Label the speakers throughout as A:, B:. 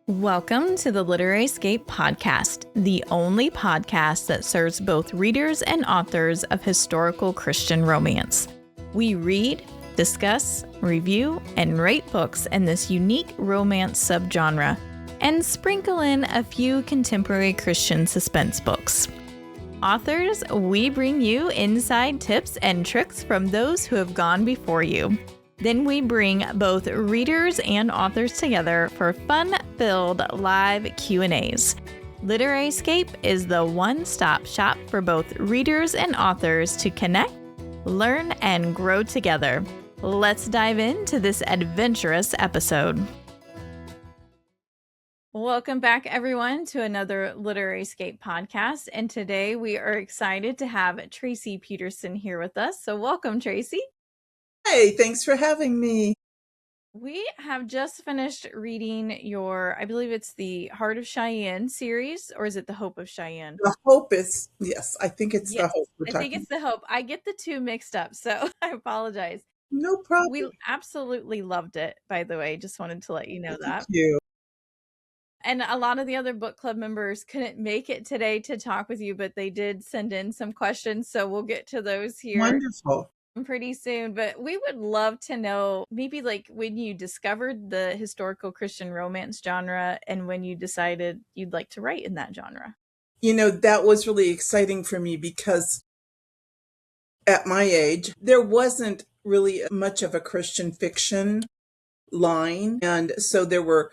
A: Welcome to the Literary Escape Podcast, the only podcast that serves both readers and authors of historical Christian romance. We read, discuss, review, and rate books in this unique romance subgenre, and sprinkle in a few contemporary Christian suspense books. Authors, we bring you inside tips and tricks from those who have gone before you. Then we bring both readers and authors together for fun-filled live Q&As. Literary Escape is the one-stop shop for both readers and authors to connect, learn, and grow together. Let's dive into this adventurous episode. Welcome back, everyone, to another Literary Escape podcast. And today we are excited to have Tracie Peterson here with us. So welcome, Tracie.
B: Hey, thanks for having me.
A: We have just finished reading your, I believe it's the Heart of Cheyenne series, or is it the Hope of Cheyenne?
B: The Hope is, yes, I think it's the Hope.
A: I think it's the Hope. I get the two mixed up, so I apologize.
B: No problem.
A: We absolutely loved it, by the way. Just wanted to let you know that.
B: Thank you.
A: And a lot of the other book club members couldn't make it today to talk with you, but they did send in some questions, so we'll get to those here.
B: Wonderful.
A: Pretty soon, but we would love to know maybe like when you discovered the historical Christian romance genre and when you decided you'd like to write in that genre.
B: You know, that was really exciting for me because at my age, there wasn't really much of a Christian fiction line. And so there were,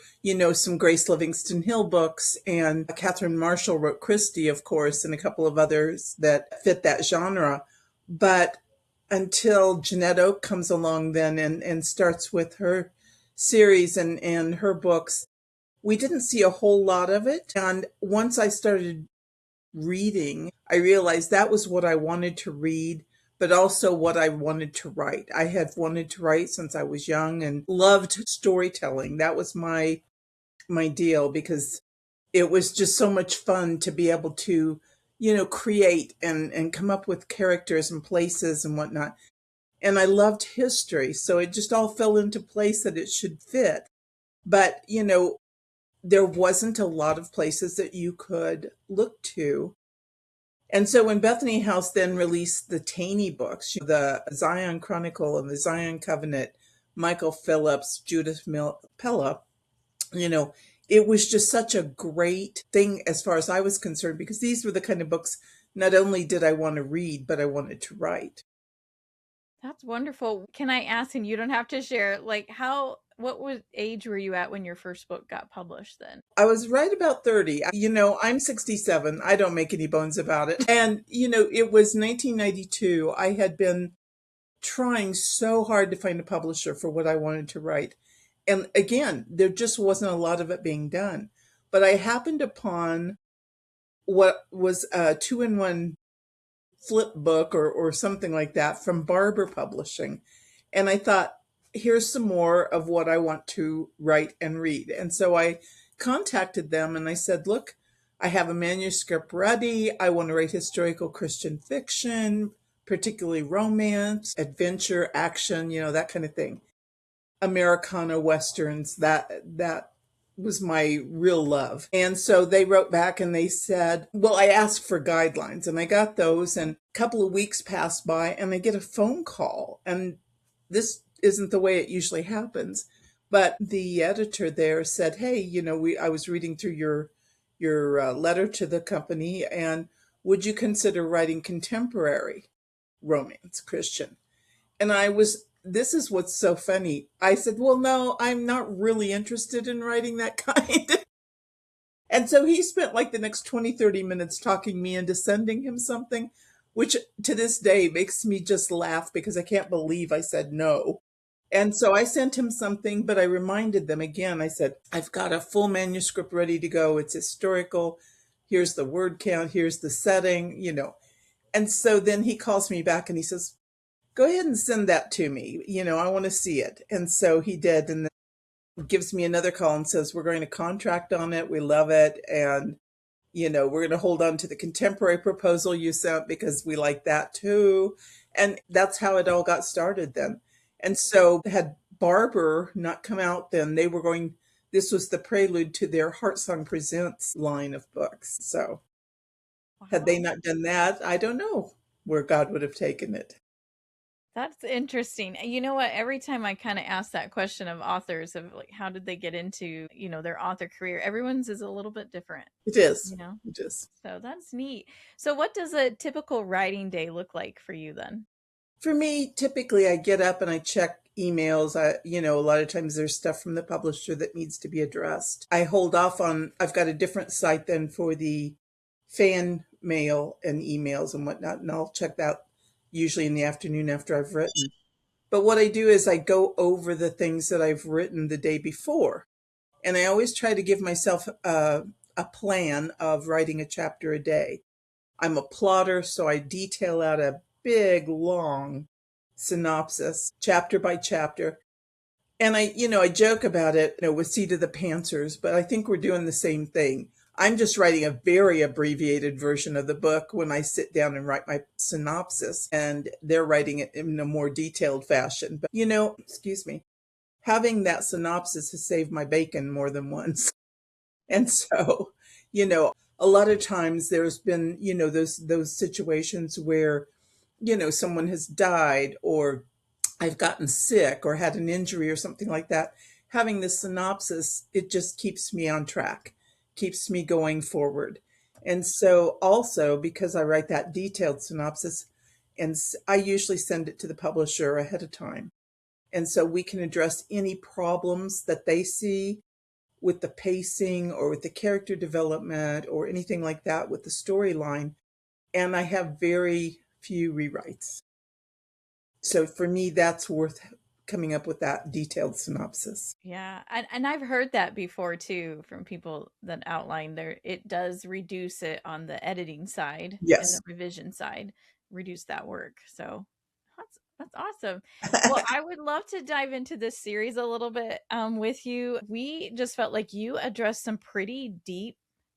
B: some Grace Livingston Hill books, and Catherine Marshall wrote Christie, of course, and a couple of others that fit that genre. But until Jeanette Oke comes along then and starts with her series and her books, we didn't see a whole lot of it. And once I started reading, I realized that was what I wanted to read, but also what I wanted to write. I had wanted to write since I was young and loved storytelling. That was my deal, because it was just so much fun to be able to create and come up with characters and places and whatnot. And I loved history, so it just all fell into place that it should fit. But, there wasn't a lot of places that you could look to. And so when Bethany House then released the Taney books, the Zion Chronicle and the Zion Covenant, Michael Phillips, Judith Pella, it was just such a great thing as far as I was concerned, because these were the kind of books not only did I want to read, but I wanted to write.
A: That's wonderful. Can I ask, and you don't have to share, what age were you at when your first book got published then?
B: I was right about 30. I'm 67. I don't make any bones about it. And, it was 1992. I had been trying so hard to find a publisher for what I wanted to write. And again, there just wasn't a lot of it being done. But I happened upon what was a 2-in-1 flip book or something like that from Barber Publishing. And I thought, here's some more of what I want to write and read. And so I contacted them and I said, look, I have a manuscript ready. I want to write historical Christian fiction, particularly romance, adventure, action, that kind of thing. Americana Westerns, that was my real love. And so they wrote back and they said, well, I asked for guidelines and I got those, and a couple of weeks passed by and I get a phone call. And this isn't the way it usually happens. But the editor there said, hey, I was reading through your letter to the company, and would you consider writing contemporary romance, Christian? And this is what's so funny. I said, well, no, I'm not really interested in writing that kind. And so he spent like the next 20-30 minutes talking me into sending him something, which to this day makes me just laugh because I can't believe I said no. And so I sent him something, but I reminded them again. I said, I've got a full manuscript ready to go. It's historical. Here's the word count. Here's the setting, And so then he calls me back and he says, go ahead and send that to me. I want to see it. And so he did. And then gives me another call and says, we're going to contract on it. We love it. And, we're going to hold on to the contemporary proposal you sent because we like that too. And that's how it all got started then. And so had Barber not come out then, they this was the prelude to their Heart Song Presents line of books. So had they
A: Wow.
B: not done that, I don't know where God would have taken it.
A: That's interesting. You know what? Every time I kind of ask that question of authors of like how did they get into, their author career, everyone's is a little bit different,
B: It is.
A: you know?
B: It is.
A: So that's neat. So what does a typical writing day look like for you then?
B: For me, typically I get up and I check emails. A lot of times there's stuff from the publisher that needs to be addressed. I hold off on, I've got a different site than for the fan mail and emails and whatnot, and I'll check that usually in the afternoon after I've written. But what I do is I go over the things that I've written the day before. And I always try to give myself a plan of writing a chapter a day. I'm a plotter, so I detail out a big, long synopsis, chapter by chapter. And I joke about it, with Seat of the Pantsers, but I think we're doing the same thing. I'm just writing a very abbreviated version of the book when I sit down and write my synopsis, and they're writing it in a more detailed fashion. But, excuse me, having that synopsis has saved my bacon more than once. And so, a lot of times there's been, those situations where, someone has died or I've gotten sick or had an injury or something like that. Having this synopsis, it just keeps me on track, keeps me going forward. And so also because I write that detailed synopsis, and I usually send it to the publisher ahead of time. And so we can address any problems that they see with the pacing or with the character development or anything like that with the storyline. And I have very few rewrites. So for me, that's worth coming up with that detailed synopsis.
A: Yeah, and I've heard that before too from people that outline there it does reduce it on the editing side and the
B: Yes.
A: revision side, reduce that work. So that's awesome. Well, I would love to dive into this series a little bit with you. We just felt like you addressed some pretty deep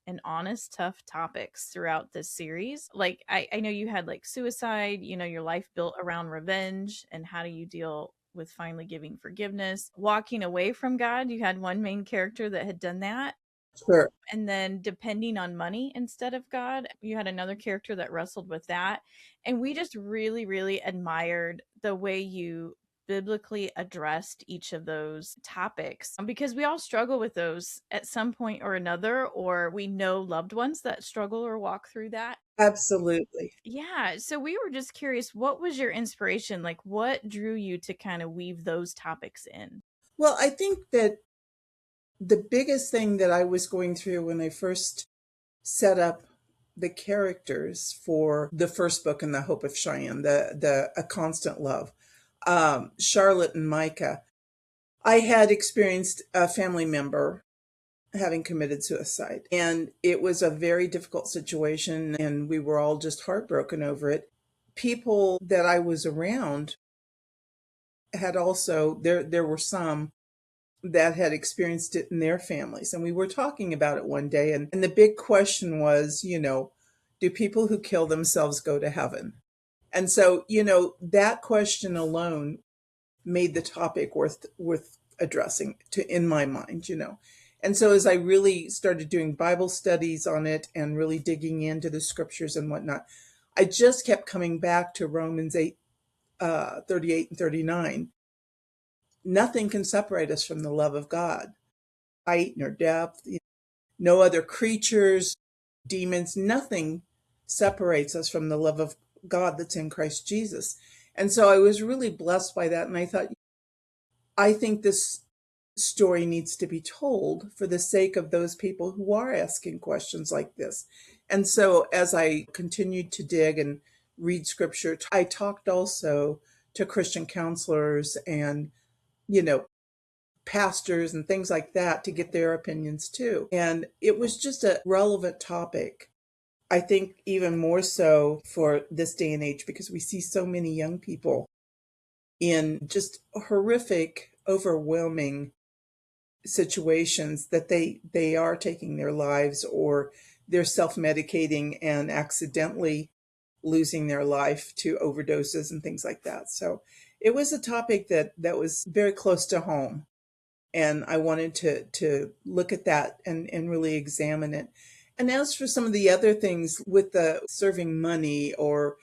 A: and honest, tough topics throughout this series. Like I know you had like suicide, your life built around revenge and how do you deal with finally giving forgiveness, walking away from God. You had one main character that had done that.
B: Sure.
A: And then depending on money instead of God, you had another character that wrestled with that. And we just really, really admired the way you biblically addressed each of those topics because we all struggle with those at some point or another, or we know loved ones that struggle or walk through that.
B: Absolutely.
A: Yeah. So we were just curious, what was your inspiration? Like, what drew you to kind of weave those topics in?
B: Well, I think that the biggest thing that I was going through when I first set up the characters for the first book in the Hope of Cheyenne, the A Constant Love, Charlotte and Micah, I had experienced a family member having committed suicide. And it was a very difficult situation, and we were all just heartbroken over it. People that I was around had also, there were some that had experienced it in their families. And we were talking about it one day. And the big question was, do people who kill themselves go to heaven? And so, that question alone made the topic worth addressing in my mind. And so as I really started doing Bible studies on it and really digging into the scriptures and whatnot, I just kept coming back to Romans 8, 38 and 39. Nothing can separate us from the love of God. Height nor depth, no other creatures, demons, nothing separates us from the love of God that's in Christ Jesus. And so I was really blessed by that. And I thought, I think this story needs to be told for the sake of those people who are asking questions like this. And so as I continued to dig and read scripture, I talked also to Christian counselors and, pastors and things like that to get their opinions too. And it was just a relevant topic. I think even more so for this day and age because we see so many young people in just horrific, overwhelming situations that they are taking their lives or they're self-medicating and accidentally losing their life to overdoses and things like that. So it was a topic that was very close to home. And I wanted to look at that and really examine it. And as for some of the other things with the serving money or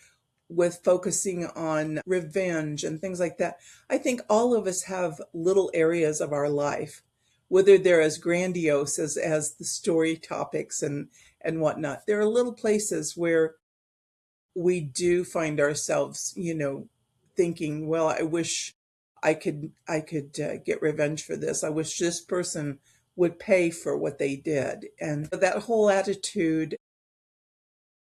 B: with focusing on revenge and things like that, I think all of us have little areas of our life, whether they're as grandiose as the story topics and whatnot. There are little places where we do find ourselves, thinking, well, I wish I could get revenge for this. I wish this person would pay for what they did. And that whole attitude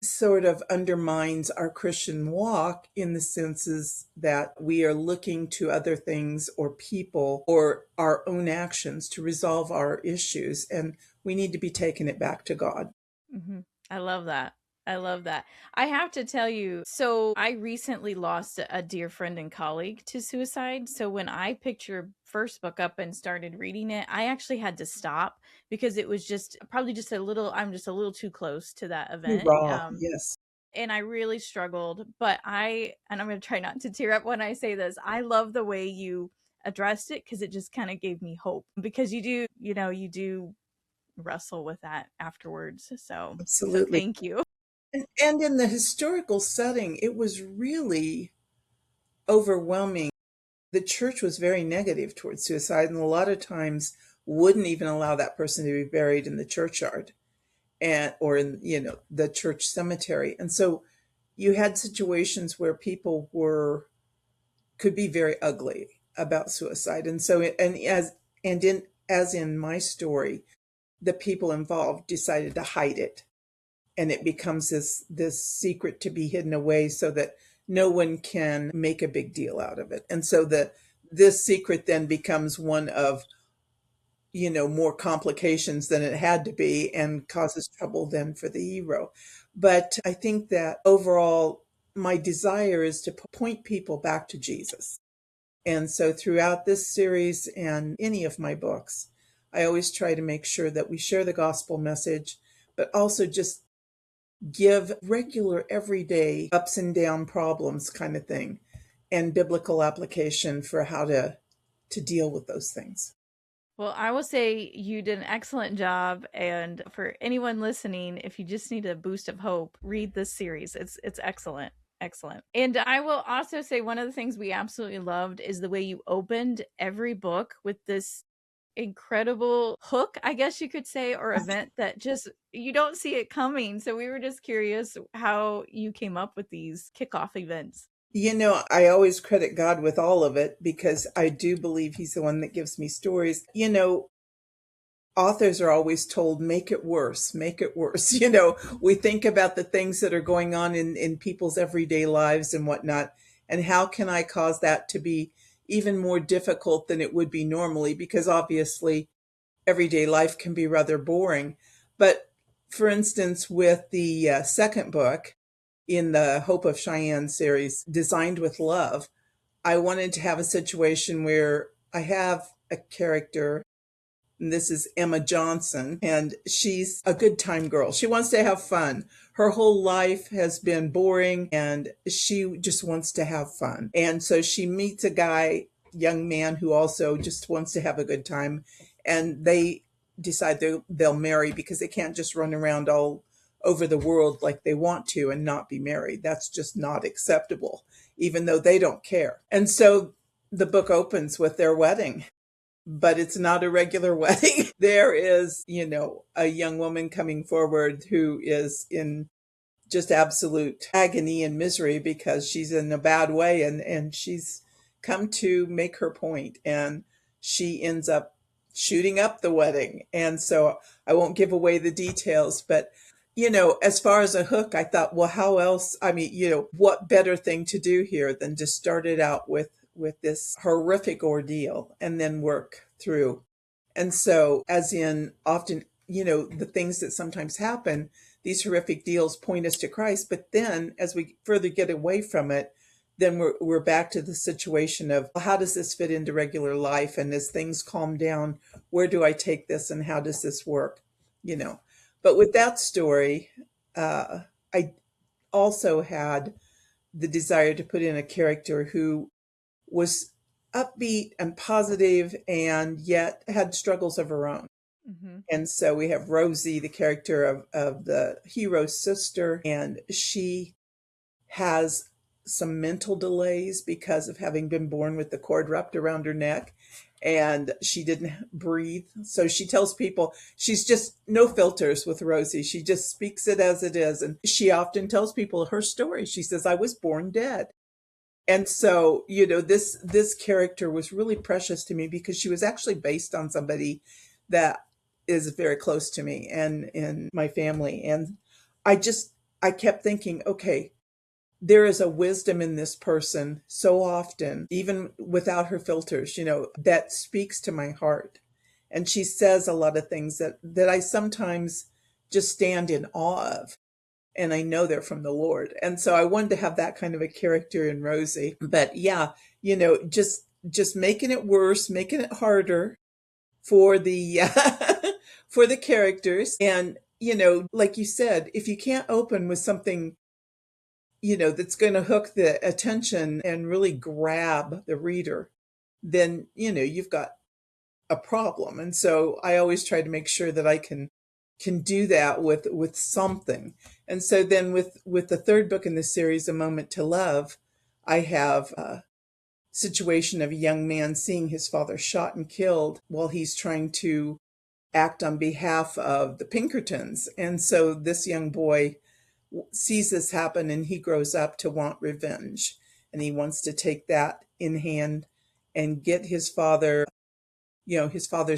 B: sort of undermines our Christian walk in the senses that we are looking to other things or people or our own actions to resolve our issues. And we need to be taking it back to God.
A: Hmm. I love that. I love that. I have to tell you, so I recently lost a dear friend and colleague to suicide. So when I picked your first book up and started reading it, I actually had to stop because it was just probably just a little, I'm just a little too close to that
B: Too
A: event.
B: raw, yes.
A: And I really struggled, but and I'm going to try not to tear up when I say this. I love the way you addressed it because it just kind of gave me hope because you do wrestle with that afterwards. So
B: Absolutely.
A: thank you.
B: And in the historical setting, it was really overwhelming. The church was very negative towards suicide, and a lot of times wouldn't even allow that person to be buried in the churchyard and or in the church cemetery. And so you had situations where people were could be very ugly about suicide. And so as in my story, the people involved decided to hide it, and it becomes this secret to be hidden away so that no one can make a big deal out of it. And so this secret then becomes one of more complications than it had to be and causes trouble then for the hero. But I think that overall my desire is to point people back to Jesus. And so throughout this series and any of my books, I always try to make sure that we share the gospel message, but also just give regular, everyday ups and down problems kind of thing and biblical application for how to deal with those things.
A: Well, I will say you did an excellent job. And for anyone listening, if you just need a boost of hope, read this series. It's excellent. Excellent. And I will also say one of the things we absolutely loved is the way you opened every book with this incredible hook, I guess you could say, or event that just you don't see it coming. So we were just curious how you came up with these kickoff events.
B: I always credit God with all of it because I do believe He's the one that gives me stories. Authors are always told, make it worse, make it worse. We think about the things that are going on in people's everyday lives and whatnot. And how can I cause that to be even more difficult than it would be normally? Because obviously, everyday life can be rather boring. But for instance, with the second book in the Hope of Cheyenne series, Designed with Love, I wanted to have a situation where I have a character, and this is Emma Johnson, and she's a good time girl. She wants to have fun. Her whole life has been boring, and she just wants to have fun. And so she meets a young man who also just wants to have a good time, and they decide they'll marry because they can't just run around all over the world like they want to and not be married. That's just not acceptable, even though they don't care. And so the book opens with their wedding, but it's not a regular wedding. There is, a young woman coming forward who is in just absolute agony and misery because she's in a bad way, and she's come to make her point, and she ends up shooting up the wedding. And so I won't give away the details, but as far as a hook, I thought, well, how else? I mean, what better thing to do here than to start it out with this horrific ordeal and then work through. And so, as in often, the things that sometimes happen, these horrific deals point us to Christ. But then as we further get away from it, then we're back to the situation of, well, how does this fit into regular life? And as things calm down, where do I take this and how does this work? But with that story, I also had the desire to put in a character who was upbeat and positive, and yet had struggles of her own.
A: Mm-hmm.
B: And so we have Rosie, the character of the hero's sister, and she has some mental delays because of having been born with the cord wrapped around her neck, and she didn't breathe. So she tells people, she's just no filters with Rosie. She just speaks it as it is. And she often tells people her story. She says, I was born dead. And so, this character was really precious to me because she was actually based on somebody that is very close to me and in my family. And I just I kept thinking, okay, there is a wisdom in this person so often, even without her filters, that speaks to my heart. And she says a lot of things that I sometimes just stand in awe of. And I know they're from the Lord. And so I wanted to have that kind of a character in Rosie. But yeah, just making it worse, making it harder for the for the characters. And like you said, if you can't open with something that's going to hook the attention and really grab the reader, then you've got a problem. And so I always try to make sure that I can do that with something. And so then with the third book in this series, A Moment to Love, I have a situation of a young man seeing his father shot and killed while he's trying to act on behalf of the Pinkertons. And so this young boy sees this happen, and he grows up to want revenge, and he wants to take that in hand and get his father's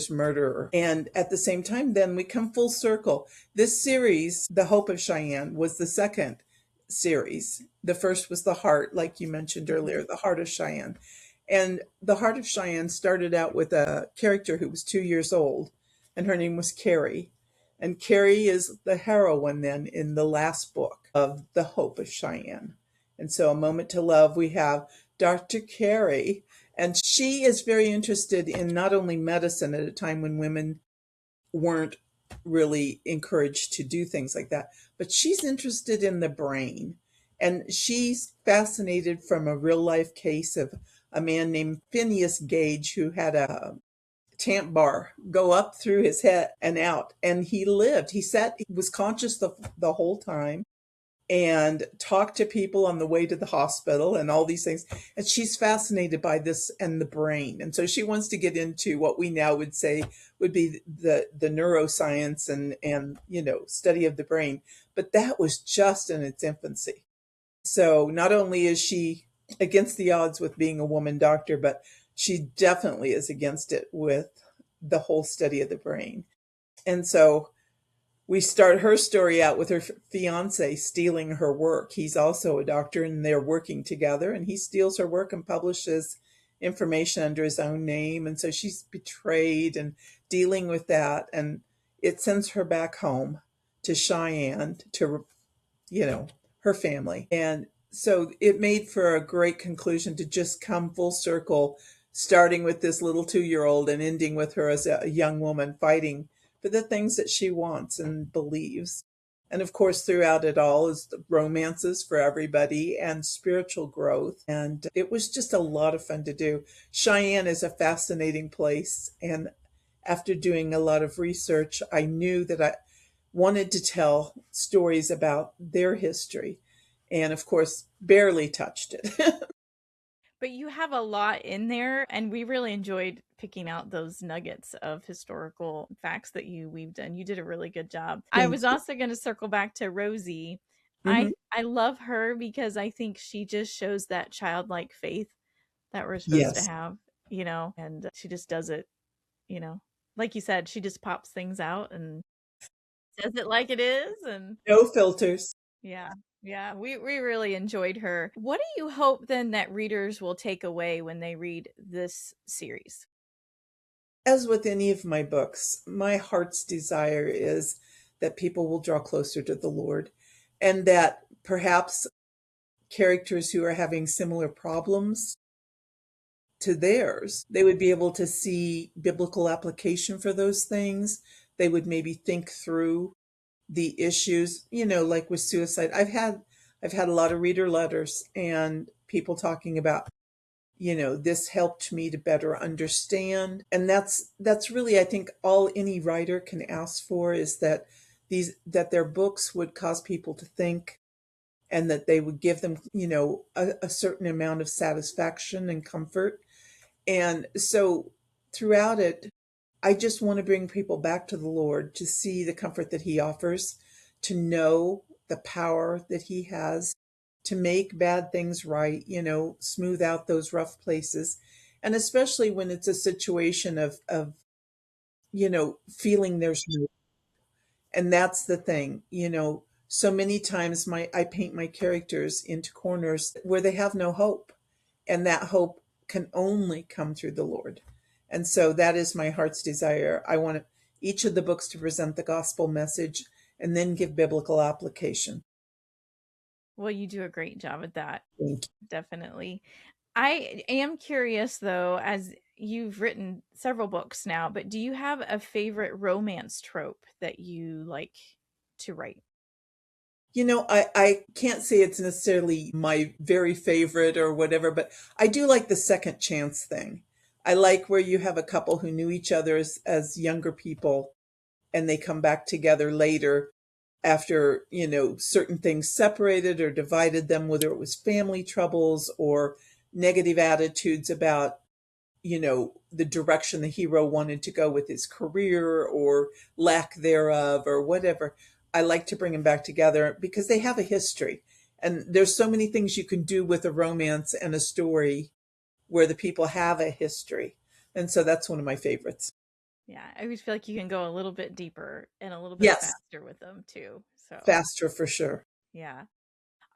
B: murderer. And at the same time, then we come full circle. This series, The Hope of Cheyenne, was the second series. The first was The Heart, like you mentioned earlier, The Heart of Cheyenne. And The Heart of Cheyenne started out with a character who was 2 years old, and her name was Carrie. And Carrie is the heroine then in the last book of The Hope of Cheyenne. And so, A Moment to Love, we have Dr. Carrie, and she is very interested in not only medicine at a time when women weren't really encouraged to do things like that, but she's interested in the brain. And she's fascinated from a real life case of a man named Phineas Gage who had a tamp bar go up through his head and out. And he lived. He was conscious the whole time and talk to people on the way to the hospital and all these things. And she's fascinated by this and the brain. And so she wants to get into what we now would say would be the neuroscience and study of the brain. But that was just in its infancy. So not only is she against the odds with being a woman doctor, but she definitely is against it with the whole study of the brain. And so we start her story out with her fiance stealing her work. He's also a doctor, and they're working together, and he steals her work and publishes information under his own name. And so she's betrayed and dealing with that. And it sends her back home to Cheyenne, to, her family. And so it made for a great conclusion to just come full circle, starting with this little 2-year-old and ending with her as a young woman fighting for the things that she wants and believes. And of course, throughout it all is the romances for everybody and spiritual growth. And it was just a lot of fun to do. Cheyenne is a fascinating place. And after doing a lot of research, I knew that I wanted to tell stories about their history. And of course, barely touched it.
A: But you have a lot in there, and we really enjoyed picking out those nuggets of historical facts that you weaved in. You did a really good job. I
B: Thank
A: was also going to circle back to Rosie.
B: you. Mhm.
A: I love her because I think she just shows that childlike faith that we're supposed to
B: Yes.
A: have, and she just does it, you know. Like you said, she just pops things out and says it like it is, and
B: No filters.
A: yeah. Yeah, we really enjoyed her. What do you hope then that readers will take away when they read this series?
B: As with any of my books, my heart's desire is that people will draw closer to the Lord, and that perhaps characters who are having similar problems to theirs, they would be able to see biblical application for those things. They would maybe think through the issues, like with suicide. I've had a lot of reader letters and people talking about this helped me to better understand. And that's really, I think, all any writer can ask for, is that their books would cause people to think, and that they would give them, a certain amount of satisfaction and comfort. And so throughout it, I just want to bring people back to the Lord, to see the comfort that He offers, to know the power that He has to make bad things right, smooth out those rough places. And especially when it's a situation of feeling there's hope. And that's the thing, so many times I paint my characters into corners where they have no hope. And that hope can only come through the Lord. And so that is my heart's desire. I want each of the books to present the gospel message and then give biblical application.
A: Well, you do a great job at that.
B: Thank you.
A: Definitely. I am curious, though, as you've written several books now, but do you have a favorite romance trope that you like to write?
B: I can't say it's necessarily my very favorite or whatever, but I do like the second chance thing. I like where you have a couple who knew each other as younger people, and they come back together later after, certain things separated or divided them, whether it was family troubles or negative attitudes about, the direction the hero wanted to go with his career or lack thereof or whatever. I like to bring them back together because they have a history. And there's so many things you can do with a romance and a story where the people have a history. And so that's one of my favorites.
A: Yeah, I always feel like you can go a little bit deeper and a little bit
B: Yes,
A: faster with them too. So,
B: faster for sure.
A: yeah.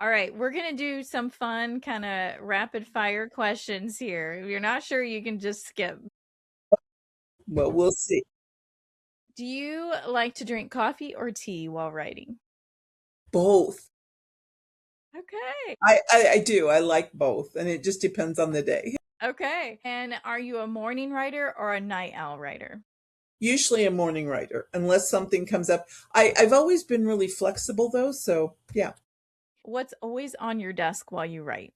A: All right, we're going to do some fun kind of rapid fire questions here. If you're not sure, you can just skip.
B: Well, we'll see.
A: Do you like to drink coffee or tea while writing?
B: Both.
A: Okay.
B: I do. I like both. And it just depends on the day.
A: Okay. And are you a morning writer or a night owl writer?
B: Usually a morning writer, unless something comes up. I've always been really flexible though. So yeah,
A: What's always on your desk while you write?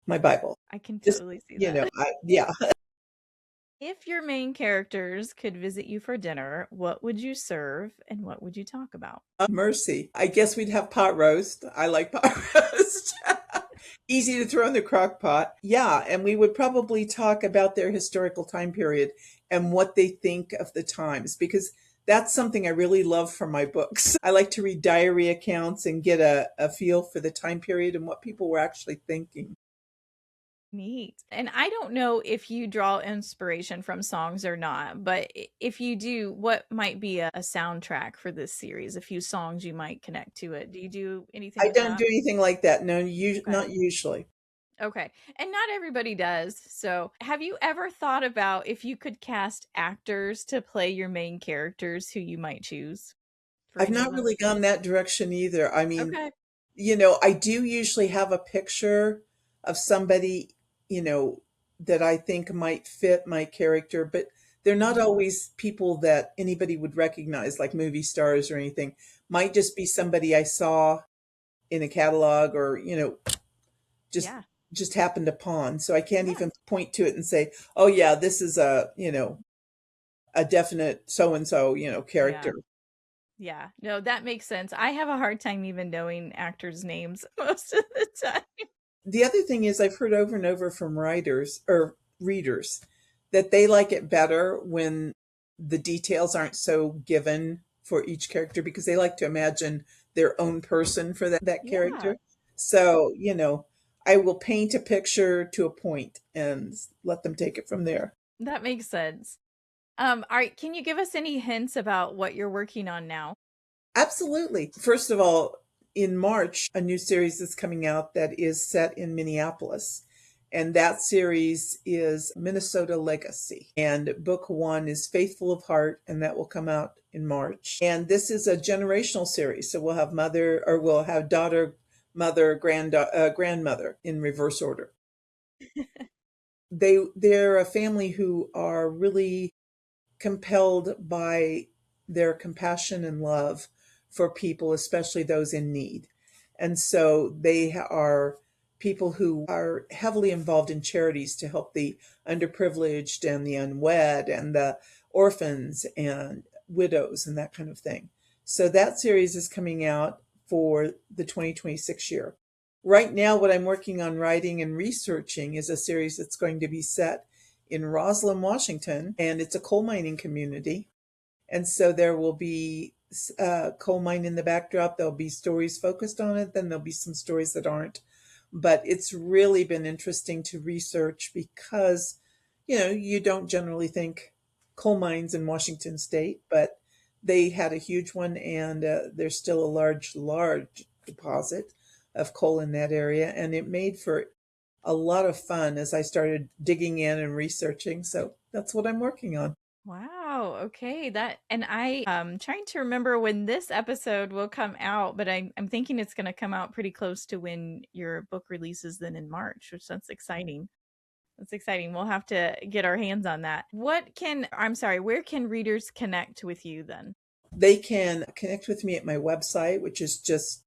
B: my Bible.
A: I can
B: Just,
A: totally see that.
B: yeah.
A: If your main characters could visit you for dinner, what would you serve and what would you talk about?
B: Mercy. I guess we'd have pot roast. I like pot roast. Easy to throw in the crock pot. Yeah. And we would probably talk about their historical time period and what they think of the times, because that's something I really love from my books. I like to read diary accounts and get a feel for the time period and what people were actually thinking.
A: Neat. And I don't know if you draw inspiration from songs or not, but if you do, what might be a soundtrack for this series? A few songs you might connect to it. Do you do anything
B: I
A: with
B: don't
A: that?
B: do anything like that. No,
A: Okay.
B: not usually.
A: Okay. And not everybody does. So, have you ever thought about if you could cast actors to play your main characters, who you might choose for
B: I've
A: any of
B: not
A: them?
B: really gone that direction either. I mean,
A: Okay.
B: I do usually have a picture of somebody, that I think might fit my character, but they're not
A: Mhm.
B: always people that anybody would recognize, like movie stars or anything. Might just be somebody I saw in a catalog or, just
A: Yeah.
B: just happened upon. So I can't
A: Yeah.
B: even point to it and say, "Oh yeah, this is a definite so and so,
A: Yeah.
B: character."
A: Yeah. No, that makes sense. I have a hard time even knowing actors' names most of the time.
B: The other thing is I've heard over and over from writers or readers that they like it better when the details aren't so given for each character, because they like to imagine their own person for that
A: Yeah.
B: character. So, I will paint a picture to a point and let them take it from there.
A: That makes sense. All right, can you give us any hints about what you're working on now?
B: Absolutely. First of all, in March, a new series is coming out that is set in Minneapolis. And that series is Minnesota Legacy. And book one is Faithful of Heart, and that will come out in March. And this is a generational series. So we'll have daughter, mother, grandmother in reverse order. They're a family who are really compelled by their compassion and love for people, especially those in need. And so they are people who are heavily involved in charities to help the underprivileged and the unwed and the orphans and widows and that kind of thing. So that series is coming out for the 2026 year. Right now, what I'm working on writing and researching is a series that's going to be set in Roslyn, Washington, and it's a coal mining community. And so there will be a coal mine in the backdrop. There'll be stories focused on it. Then there'll be some stories that aren't. But it's really been interesting to research because, you don't generally think coal mines in Washington State, but they had a huge one, and there's still a large deposit of coal in that area. And it made for a lot of fun as I started digging in and researching. So that's what I'm working on.
A: Wow. Okay. And I'm trying to remember when this episode will come out, but I'm thinking it's going to come out pretty close to when your book releases then in March, which that's exciting. That's exciting. We'll have to get our hands on that. Where can readers connect with you then?
B: They can connect with me at my website, which is just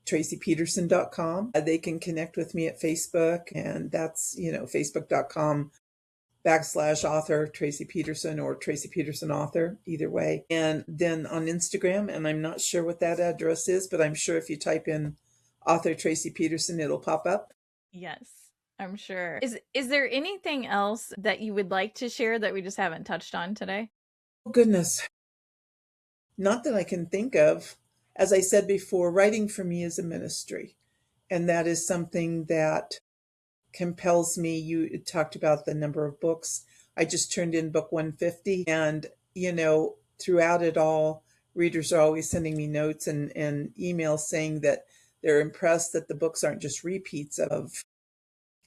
B: traciepeterson.com. They can connect with me at Facebook, and that's, facebook.com/author Tracie Peterson or Tracie Peterson author, either way. And then on Instagram, and I'm not sure what that address is, but I'm sure if you type in author Tracie Peterson, it'll pop up.
A: Yes, I'm sure. Is there anything else that you would like to share that we just haven't touched on today?
B: Oh, goodness. Not that I can think of. As I said before, writing for me is a ministry, and that is something that compels me. You talked about the number of books. I just turned in book 150, and throughout it all, readers are always sending me notes and emails saying that they're impressed that the books aren't just repeats of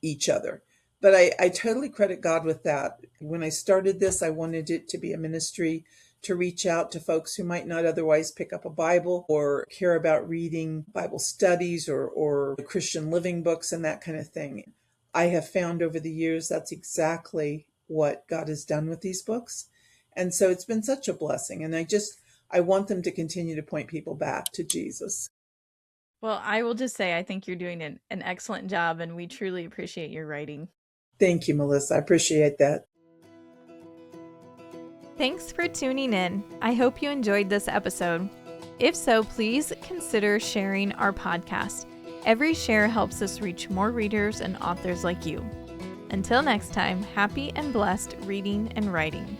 B: each other. But I totally credit God with that. When I started this, I wanted it to be a ministry to reach out to folks who might not otherwise pick up a Bible or care about reading Bible studies or Christian living books and that kind of thing. I have found over the years that's exactly what God has done with these books. And so it's been such a blessing. And I want them to continue to point people back to Jesus.
A: Well, I will just say I think you're doing an excellent job, and we truly appreciate your writing.
B: Thank you, Melissa. I appreciate that.
A: Thanks for tuning in. I hope you enjoyed this episode. If so, please consider sharing our podcast. Every share helps us reach more readers and authors like you. Until next time, happy and blessed reading and writing.